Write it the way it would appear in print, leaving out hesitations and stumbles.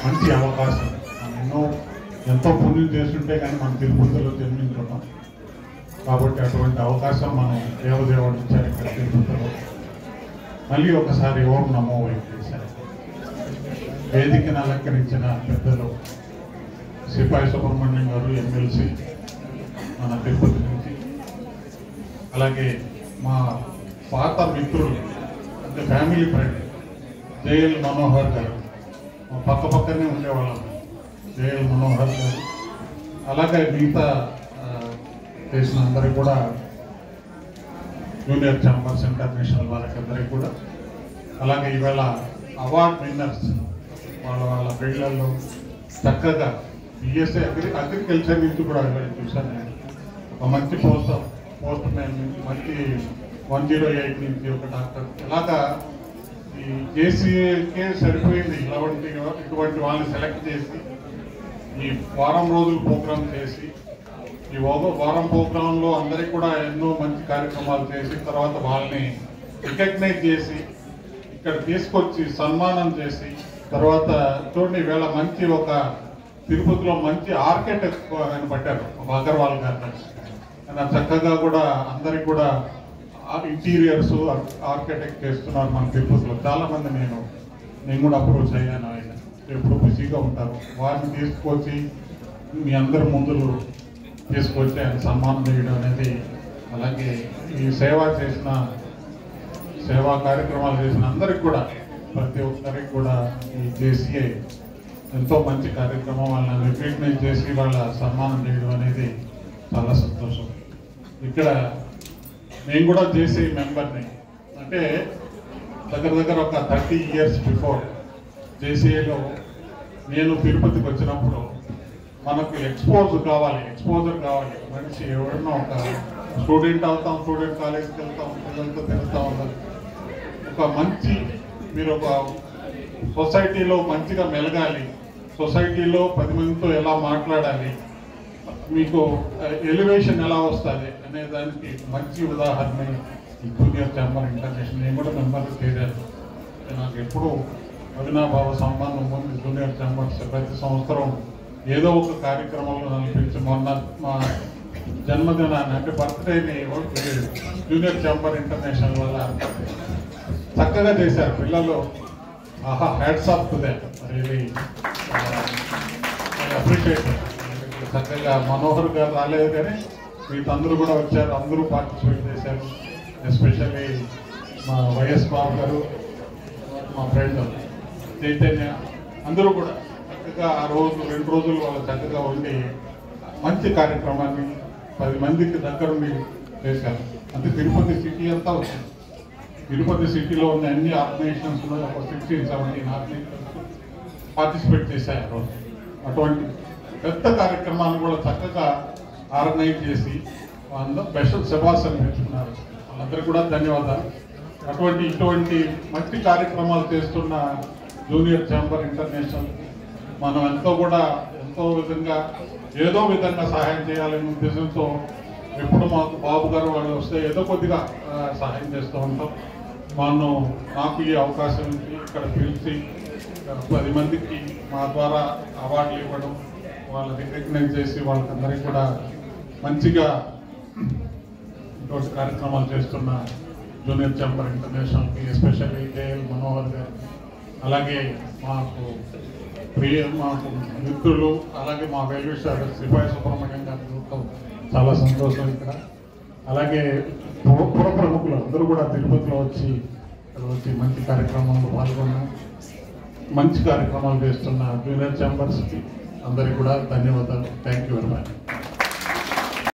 మంచి అవకాశం. మనం ఎంతో పుణ్యం చేస్తుంటే కానీ మనం తిరుపతిలో జన్మించుకున్నాం కాబట్టి అటువంటి అవకాశం మనం దేవదేవుడు ఇచ్చారు ఇక్కడ తిరుపతిలో. మళ్ళీ ఒకసారి ఓం నమో వెంకటేశాయ. వేదికను అలంకరించిన పెద్దలు సిపాయి సుబ్రహ్మణ్యం గారు, ఎమ్మెల్సీ మన తిరుపతి నుంచి, అలాగే మా పాత మిత్రులు అంటే ఫ్యామిలీ ఫ్రెండ్ జేఎల్ మనోహర్ గారు, మా పక్క పక్కనే ఉండేవాళ్ళం. జేఎల్ మనోహర్ గారు, అలాగే మిగతా చేసిన అందరికీ కూడా, జూనియర్ ఛాంబర్స్ ఇంటర్నేషనల్ వాళ్ళకి అందరికీ కూడా, అలాగే ఈవేళ అవార్డ్ విన్నర్స్ వాళ్ళ ఫీల్డ్లలో చక్కగా బిఎస్ఏ అగ్రికల్చర్ నుంచి కూడా చూశాను నేను. ఒక మంచి పోస్ట్ మ్యాన్ నుంచి, మంచి 108 నుంచి ఒక డాక్టర్, ఇలాగా ఈ జేసీఏకే సరిపోయింది. ఇటువంటి వాళ్ళని సెలెక్ట్ చేసి ఈ వారం రోజులు ప్రోగ్రాం చేసి, ఈ వారం ప్రోగ్రాంలో అందరికీ కూడా ఎన్నో మంచి కార్యక్రమాలు చేసి తర్వాత వాళ్ళని రికగ్నైజ్ చేసి ఇక్కడ తీసుకొచ్చి సన్మానం చేసి తర్వాత చూడండి ఈవేళ మంచి ఒక తిరుపతిలో మంచి ఆర్కిటెక్ట్ ఆయన పట్టారు అగర్వాల్ గారు. ఆయన చక్కగా కూడా అందరికి కూడా ఇంటీరియర్స్ ఆర్కిటెక్ట్ చేస్తున్నారు మన తిరుపతిలో. చాలామంది నేను కూడా అప్రోచ్ అయ్యాను. ఆయన ఎప్పుడు బిజీగా ఉంటారు. వారిని తీసుకొచ్చి మీ అందరి ముందులు తీసుకొచ్చి ఆయన సన్మానం చేయడం అనేది, అలాగే ఈ సేవా కార్యక్రమాలు చేసిన అందరికి కూడా, ప్రతి ఒక్కరికి కూడా ఈ జేసీఏ ఎంతో మంచి కార్యక్రమం. వాళ్ళని రికగ్నైజ్ చేసి వాళ్ళ సన్మానం చేయడం అనేది చాలా సంతోషం. ఇక్కడ నేను కూడా జేసీ మెంబర్ని, అంటే దగ్గర ఒక 30 years బిఫోర్ జేసీఏలో నేను తిరుపతికి వచ్చినప్పుడు మనకు ఎక్స్పోజర్ కావాలి. మనిషి ఎవరైనా ఒక స్టూడెంట్ కాలేజ్కి వెళ్తాం, పిల్లలతో తిరుగుతూ ఉంటాం. ఒక మంచి మీరు ఒక సొసైటీలో మంచిగా మెలగాలి, సొసైటీలో 10 మందితో ఎలా మాట్లాడాలి, మీకు ఎలివేషన్ ఎలా వస్తుంది అనే దానికి మంచి ఉదాహరణ ఈ జూనియర్ ఛాంబర్ ఇంటర్నేషనల్. నేను కూడా మెంబర్ చేరాను. నాకు ఎప్పుడు అవినాభావ సంబంధం ఉంది జూనియర్ ఛాంబర్స్. ప్రతి సంవత్సరం ఏదో ఒక కార్యక్రమంలో నడిపించి, మొన్న మా జన్మదినాన్ని అంటే బర్త్డేని జూనియర్ ఛాంబర్ ఇంటర్నేషనల్ వల్ల చక్కగా చేశారు పిల్లలు. ఆహా, hats off to them, really appreciate. చక్కగా మనోహర్ గారు రాలేదు కానీ వీళ్ళందరూ కూడా వచ్చారు, అందరూ పార్టిసిపేట్ చేశారు. ఎస్పెషల్లీ మా వైఎస్ బాబు గారు, మా ఫ్రెండ్ చైతన్య, అందరూ కూడా చక్కగా ఆ రోజు 2 రోజులు వాళ్ళు చక్కగా ఉండి మంచి కార్యక్రమాన్ని 10 మందికి దగ్గరుండి చేశారు. అంటే తిరుపతి సిటీ అంతా వచ్చింది. తిరుపతి సిటీలో ఉన్న అన్ని ఆర్గనైజేషన్స్ ఒక 16-17 ఆర్గనైజేషన్స్ పార్టిసిపేట్ చేశాయి ఆ రోజు. అటువంటి పెద్ద కార్యక్రమాన్ని కూడా చక్కగా ఆర్గనైజ్ చేసి వాళ్ళందరూ స్పెషల్ శభాష్ నేర్చుకున్నారు. వాళ్ళందరికీ కూడా ధన్యవాదాలు. ఇటువంటి మంచి కార్యక్రమాలు చేస్తున్న జూనియర్ ఛాంబర్ ఇంటర్నేషనల్ మనం ఎంతో విధంగా ఏదో విధంగా సహాయం చేయాలనే ఉద్దేశంతో ఎప్పుడు మాకు బాబు గారు వాళ్ళు వస్తే ఏదో కొద్దిగా సహాయం చేస్తూ ఉంటాం. నాకు ఈ అవకాశం ఇక్కడ పిలిచి 10 మందికి మా ద్వారా అవార్డులు ఇవ్వడం, వాళ్ళని రికగ్నైజ్ చేసి వాళ్ళకందరికీ కూడా మంచిగా ఇటువంటి కార్యక్రమాలు చేస్తున్న జూనియర్ ఛాంబర్ ఇంటర్నేషనల్కి, ఎస్పెషల్లీ జేఎల్ మనోహర్ గారు, అలాగే మాకు మిత్రులు, అలాగే మా వెల్విషర్ సిపాయి సుబ్రహ్మణ్యం గారితో చాలా సంతోషం ఇక్కడ. అలాగే పుర ప్రముఖులు అందరూ కూడా తిరుపతిలో వచ్చి మంచి కార్యక్రమంలో పాల్గొన్నాం. మంచి కార్యక్రమాలు చేస్తున్న జూనియర్ ఛాంబర్స్కి అందరికీ కూడా ధన్యవాదాలు. Thank you very much.